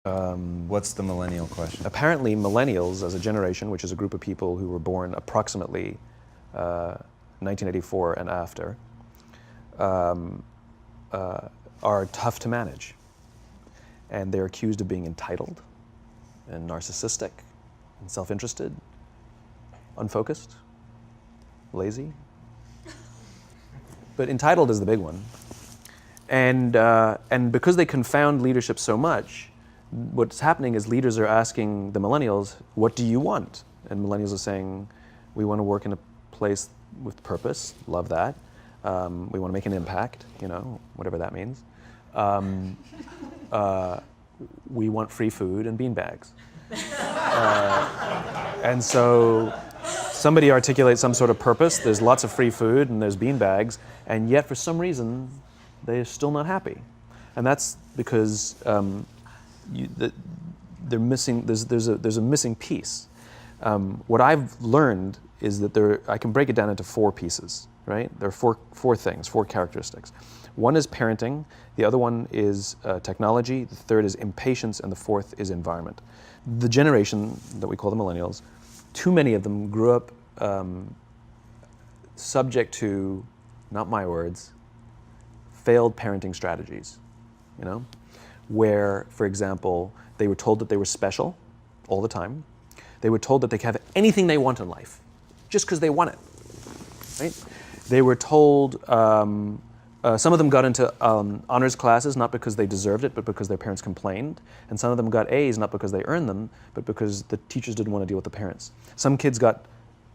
What's the millennial question? Apparently, millennials as a generation, which is a group of people who were born approximately 1984 and after, are tough to manage. And they're accused of being entitled and narcissistic and self-interested, unfocused, lazy. But entitled is the big one. And because they confound leadership so much, what's happening is leaders are asking the millennials, what do you want? And millennials are saying, we want to work in a place with purpose, love that. We want to make an impact, whatever that means. We want free food and beanbags. And so somebody articulates some sort of purpose, there's lots of free food and there's beanbags, and yet for some reason, they're still not happy. And that's because they're missing, there's a missing piece. What I've learned is that I can break it down into 4 pieces, right? There are four things, 4 characteristics. One is parenting, the other one is technology, the third is impatience, and the fourth is environment. The generation that we call the millennials, too many of them grew up subject to, not my words, failed parenting strategies, where, for example, they were told that they were special all the time. They were told that they could have anything they want in life, just because they want it, right? They were told, some of them got into honors classes, not because they deserved it, but because their parents complained. And some of them got A's, not because they earned them, but because the teachers didn't want to deal with the parents. Some kids got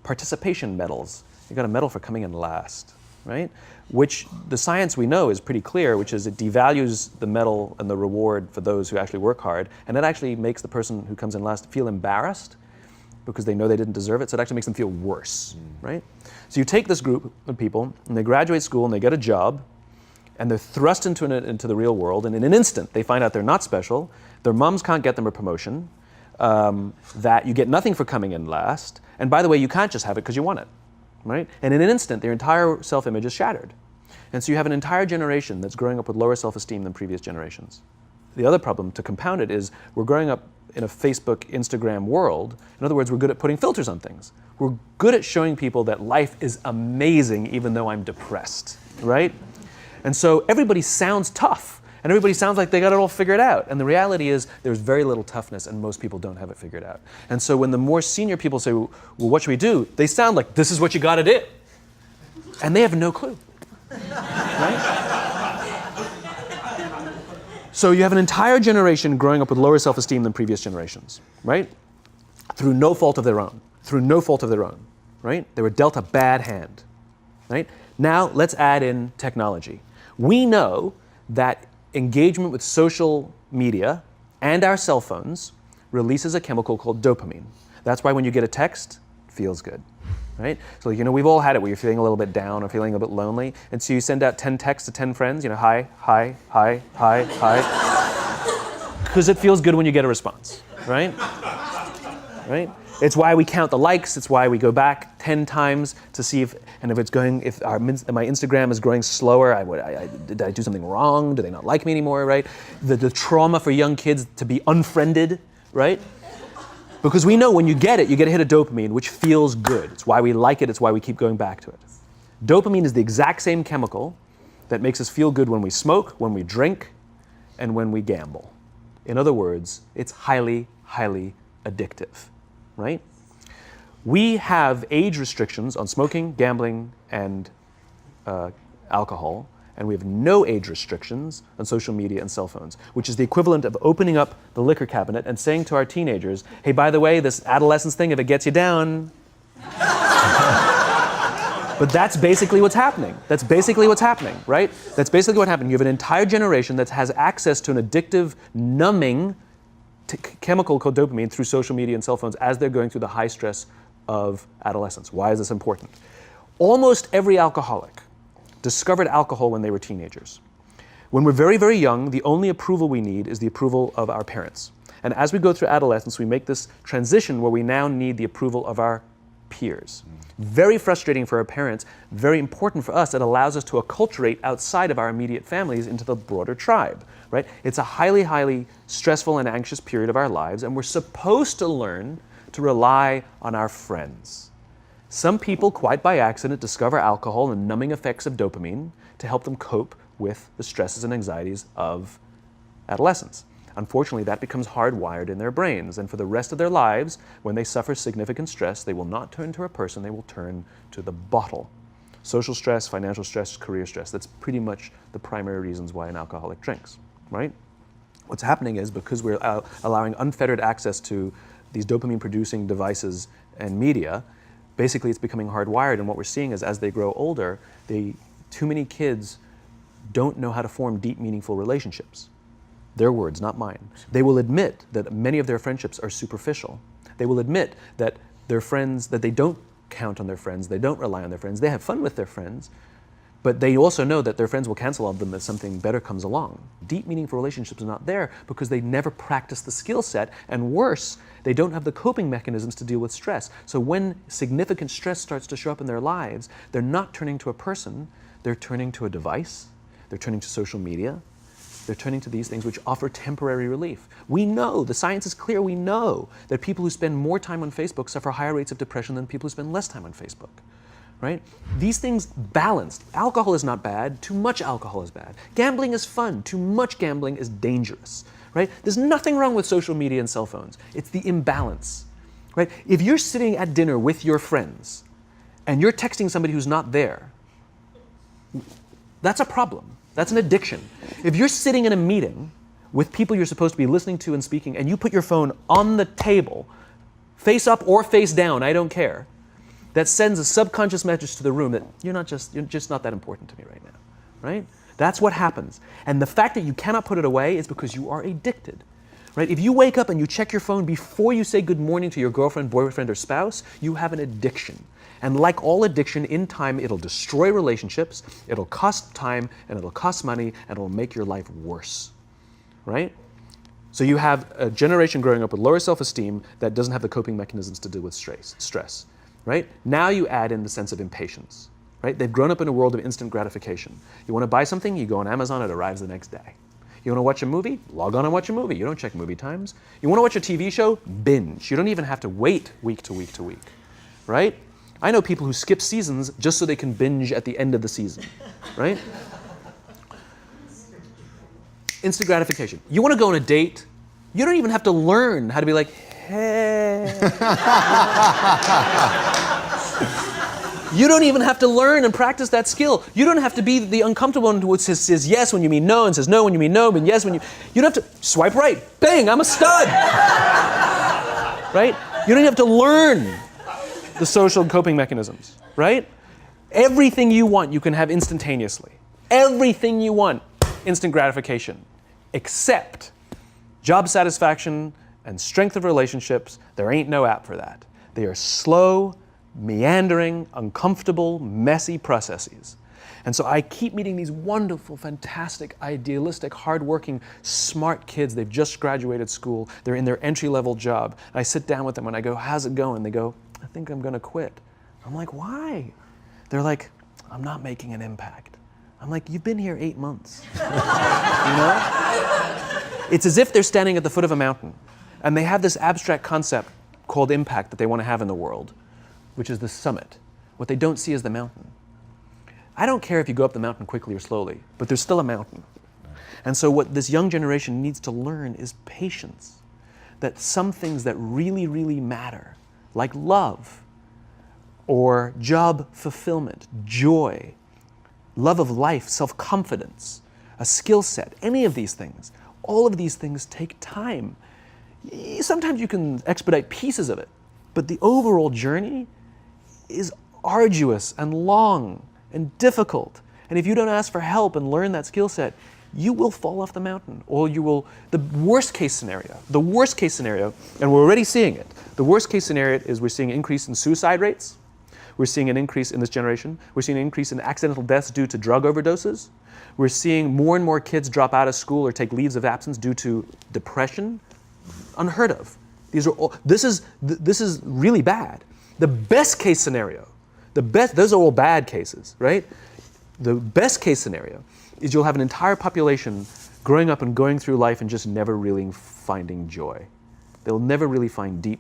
participation medals. You got a medal for coming in last, right? Which the science we know is pretty clear, which is it devalues the medal and the reward for those who actually work hard. And it actually makes the person who comes in last feel embarrassed because they know they didn't deserve it. So it actually makes them feel worse, right? So you take this group of people and they graduate school and they get a job and they're thrust into the real world, and in an instant they find out they're not special, their moms can't get them a promotion, that you get nothing for coming in last, and by the way, you can't just have it because you want it, right? And in an instant, their entire self-image is shattered. And so you have an entire generation that's growing up with lower self-esteem than previous generations. The other problem, to compound it, is we're growing up in a Facebook, Instagram world. In other words, we're good at putting filters on things. We're good at showing people that life is amazing even though I'm depressed, right? And so everybody sounds tough, and everybody sounds like they got it all figured out. And the reality is there's very little toughness, and most people don't have it figured out. And so when the more senior people say, well, what should we do? They sound like, this is what you got to do. And they have no clue, right? So you have an entire generation growing up with lower self-esteem than previous generations, right? Through no fault of their own, right? They were dealt a bad hand, right? Now let's add in technology. We know that engagement with social media and our cell phones releases a chemical called dopamine. That's why when you get a text, it feels good, right? So we've all had it where you're feeling a little bit down or feeling a bit lonely, and so you send out 10 texts to 10 friends, hi, hi, hi, hi, hi, because it feels good when you get a response, right? Right? It's why we count the likes. It's why we go back 10 times to see if my Instagram is growing slower, did I do something wrong? Do they not like me anymore, right? The trauma for young kids to be unfriended, right? Because we know when you get a hit of dopamine, which feels good. It's why we like it. It's why we keep going back to it. Dopamine is the exact same chemical that makes us feel good when we smoke, when we drink, and when we gamble. In other words, it's highly, highly addictive. Right? We have age restrictions on smoking, gambling, and alcohol, and we have no age restrictions on social media and cell phones, which is the equivalent of opening up the liquor cabinet and saying to our teenagers, hey, by the way, this adolescence thing, if it gets you down. But that's basically what's happening. Right? That's basically what happened. You have an entire generation that has access to an addictive, numbing chemical called dopamine through social media and cell phones as they're going through the high stress of adolescence. Why is this important? Almost every alcoholic discovered alcohol when they were teenagers. When we're very, very young, the only approval we need is the approval of our parents. And as we go through adolescence, we make this transition where we now need the approval of our peers. Very frustrating for our parents, very important for us. It allows us to acculturate outside of our immediate families into the broader tribe. right? It's a highly, highly stressful and anxious period of our lives, and we're supposed to learn to rely on our friends. Some people, quite by accident, discover alcohol and numbing effects of dopamine to help them cope with the stresses and anxieties of adolescence. Unfortunately, that becomes hardwired in their brains, and for the rest of their lives, when they suffer significant stress, they will not turn to a person, they will turn to the bottle. Social stress, financial stress, career stress, that's pretty much the primary reasons why an alcoholic drinks, right? What's happening is because we're allowing unfettered access to these dopamine-producing devices and media, basically it's becoming hardwired, and what we're seeing is as they grow older, too many kids don't know how to form deep, meaningful relationships. Their words, not mine. They will admit that many of their friendships are superficial. They will admit that their friends, that they don't count on their friends, they don't rely on their friends, they have fun with their friends, but they also know that their friends will cancel on them if something better comes along. Deep, meaningful relationships are not there because they never practice the skill set, and worse, they don't have the coping mechanisms to deal with stress. So when significant stress starts to show up in their lives, they're not turning to a person, they're turning to a device, they're turning to social media, they're turning to these things which offer temporary relief. We know, the science is clear, we know that people who spend more time on Facebook suffer higher rates of depression than people who spend less time on Facebook, right? These things balanced. Alcohol is not bad, too much alcohol is bad. Gambling is fun, too much gambling is dangerous, right? There's nothing wrong with social media and cell phones. It's the imbalance, right? If you're sitting at dinner with your friends and you're texting somebody who's not there, that's a problem. That's an addiction. If you're sitting in a meeting with people you're supposed to be listening to and speaking, and you put your phone on the table, face up or face down, I don't care, that sends a subconscious message to the room that you're just not that important to me right now, right? That's what happens. And the fact that you cannot put it away is because you are addicted, right? If you wake up and you check your phone before you say good morning to your girlfriend, boyfriend, or spouse, you have an addiction. And like all addiction, in time, it'll destroy relationships, it'll cost time, and it'll cost money, and it'll make your life worse, right? So you have a generation growing up with lower self-esteem that doesn't have the coping mechanisms to deal with stress, right? Now you add in the sense of impatience, right? They've grown up in a world of instant gratification. You want to buy something, you go on Amazon, it arrives the next day. You want to watch a movie? Log on and watch a movie. You don't check movie times. You want to watch a TV show? Binge. You don't even have to wait week to week to week, right? I know people who skip seasons just so they can binge at the end of the season, right? Instant gratification. You want to go on a date? You don't even have to learn how to be like, hey. You don't even have to learn and practice that skill. You don't have to be the uncomfortable one who says yes when you mean no and says no when you mean no, but yes when you don't have to swipe right. Bang, I'm a stud. Right? You don't have to learn the social coping mechanisms, right? Everything you want, you can have instantaneously. Everything you want, instant gratification, except job satisfaction and strength of relationships. There ain't no app for that. They are slow, meandering, uncomfortable, messy processes. And so I keep meeting these wonderful, fantastic, idealistic, hardworking, smart kids. They've just graduated school. They're in their entry-level job. I sit down with them and I go, how's it going? They go, I think I'm going to quit. I'm like, why? They're like, I'm not making an impact. I'm like, you've been here 8 months. You know? It's as if they're standing at the foot of a mountain and they have this abstract concept called impact that they want to have in the world, which is the summit. What they don't see is the mountain. I don't care if you go up the mountain quickly or slowly, but there's still a mountain. And so what this young generation needs to learn is patience. That some things that really, really matter, like love, or job fulfillment, joy, love of life, self-confidence, a skill set, any of these things, all of these things take time. Sometimes you can expedite pieces of it, but the overall journey is arduous and long and difficult. And if you don't ask for help and learn that skill set, you will fall off the mountain, or you will, the worst case scenario, and we're already seeing it, the worst case scenario is we're seeing an increase in suicide rates, we're seeing an increase in this generation, we're seeing an increase in accidental deaths due to drug overdoses, we're seeing more and more kids drop out of school or take leaves of absence due to depression, unheard of. These are all, this is really bad. The best case scenario, those are all bad cases, right? The best case scenario is you'll have an entire population growing up and going through life and just never really finding joy. They'll never really find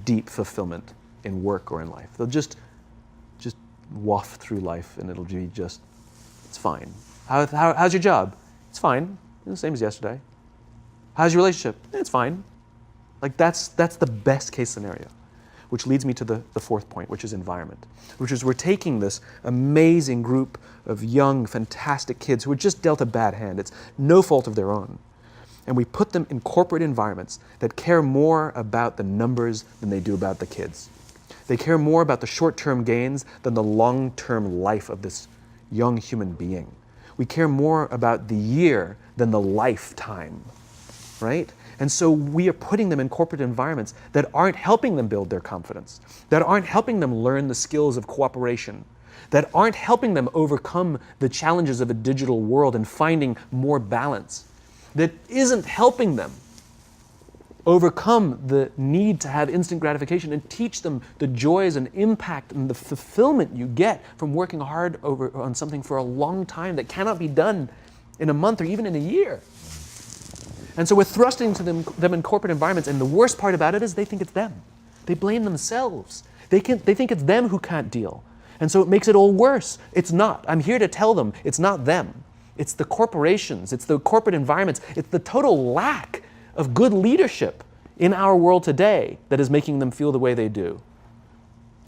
deep fulfillment in work or in life. They'll just waft through life and it'll be just, it's fine. How's your job? It's fine. It's the same as yesterday. How's your relationship? It's fine. Like that's the best case scenario, which leads me to the fourth point, which is environment, which is we're taking this amazing group of young, fantastic kids who were just dealt a bad hand. It's no fault of their own. And we put them in corporate environments that care more about the numbers than they do about the kids. They care more about the short-term gains than the long-term life of this young human being. We care more about the year than the lifetime, right? And so we are putting them in corporate environments that aren't helping them build their confidence, that aren't helping them learn the skills of cooperation, that aren't helping them overcome the challenges of a digital world and finding more balance, that isn't helping them overcome the need to have instant gratification and teach them the joys and impact and the fulfillment you get from working hard on something for a long time that cannot be done in a month or even in a year. And so we're thrusting to them in corporate environments, and the worst part about it is they think it's them. They blame themselves. They think it's them who can't deal. And so it makes it all worse. It's not. I'm here to tell them it's not them. It's the corporations. It's the corporate environments. It's the total lack of good leadership in our world today that is making them feel the way they do.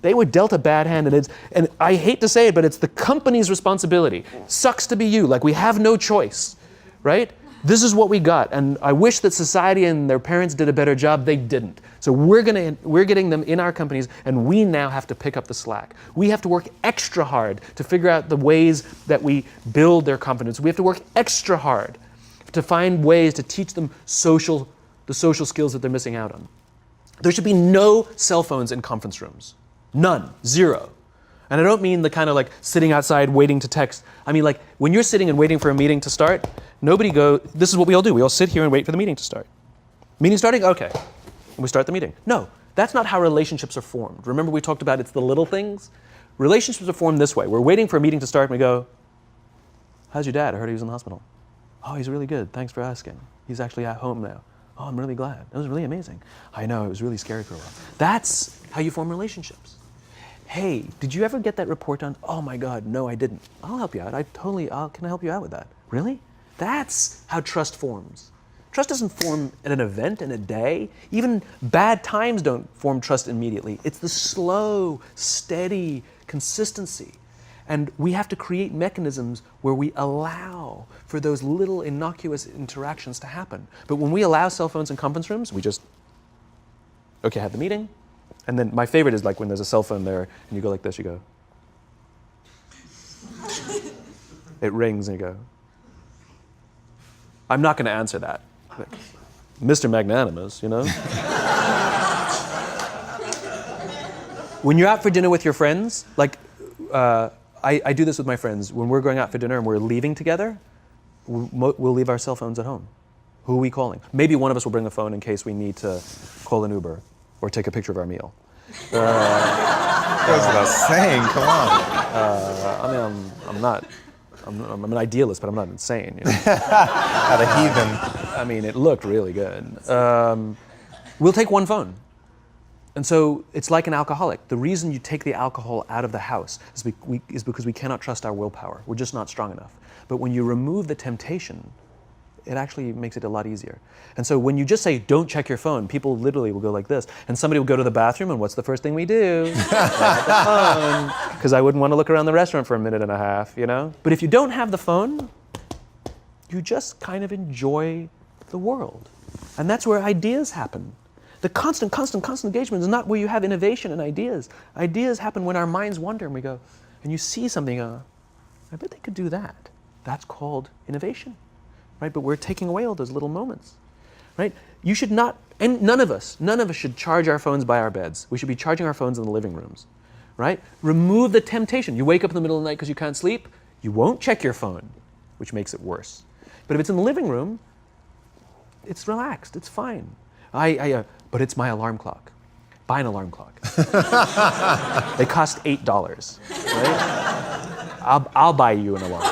They were dealt a bad hand, and I hate to say it, but it's the company's responsibility. Sucks to be you, like we have no choice, right? This is what we got, and I wish that society and their parents did a better job. They didn't. So we're getting them in our companies, and we now have to pick up the slack. We have to work extra hard to figure out the ways that we build their confidence. We have to work extra hard to find ways to teach them the social skills that they're missing out on. There should be no cell phones in conference rooms. None. Zero. And I don't mean the kind of like sitting outside waiting to text. I mean like when you're sitting and waiting for a meeting to start, this is what we all do. We all sit here and wait for the meeting to start. Meeting starting? Okay. And we start the meeting. No, that's not how relationships are formed. Remember we talked about it's the little things? Relationships are formed this way. We're waiting for a meeting to start and we go, how's your dad? I heard he was in the hospital. Oh, he's really good. Thanks for asking. He's actually at home now. Oh, I'm really glad. It was really amazing. I know, it was really scary for a while. That's how you form relationships. Hey, did you ever get that report done? Oh my God, no, I didn't. I'll help you out. Can I help you out with that? Really? That's how trust forms. Trust doesn't form at an event in a day. Even bad times don't form trust immediately. It's the slow, steady consistency. And we have to create mechanisms where we allow for those little innocuous interactions to happen. But when we allow cell phones in conference rooms, we just, okay, have the meeting. And then my favorite is like when there's a cell phone there and you go like this, you go. It rings and you go. I'm not going to answer that. Like, Mr. Magnanimous, you know? When you're out for dinner with your friends, like, I do this with my friends. When we're going out for dinner and we're leaving together, we'll leave our cell phones at home. Who are we calling? Maybe one of us will bring a phone in case we need to call an Uber or take a picture of our meal. That goes without saying, come on. I'm an idealist, but I'm not insane. You know? At a heathen. I mean, it looked really good. We'll take one phone. And so it's like an alcoholic. The reason you take the alcohol out of the house is because we cannot trust our willpower. We're just not strong enough. But when you remove the temptation, it actually makes it a lot easier. And so when you just say, don't check your phone, people literally will go like this. And somebody will go to the bathroom, and what's the first thing we do? Look at the phone. Because I wouldn't want to look around the restaurant for a minute and a half, you know? But if you don't have the phone, you just kind of enjoy the world. And that's where ideas happen. The constant engagement is not where you have innovation and ideas. Ideas happen when our minds wander and we go, and you see something, I bet they could do that. That's called innovation, right? But we're taking away all those little moments, right? You should not, and none of us should charge our phones by our beds. We should be charging our phones in the living rooms, right? Remove the temptation. You wake up in the middle of the night because you can't sleep, you won't check your phone, which makes it worse. But if it's in the living room, it's relaxed, it's fine. But it's my alarm clock. Buy an alarm clock. They cost $8, right? I'll buy you an alarm.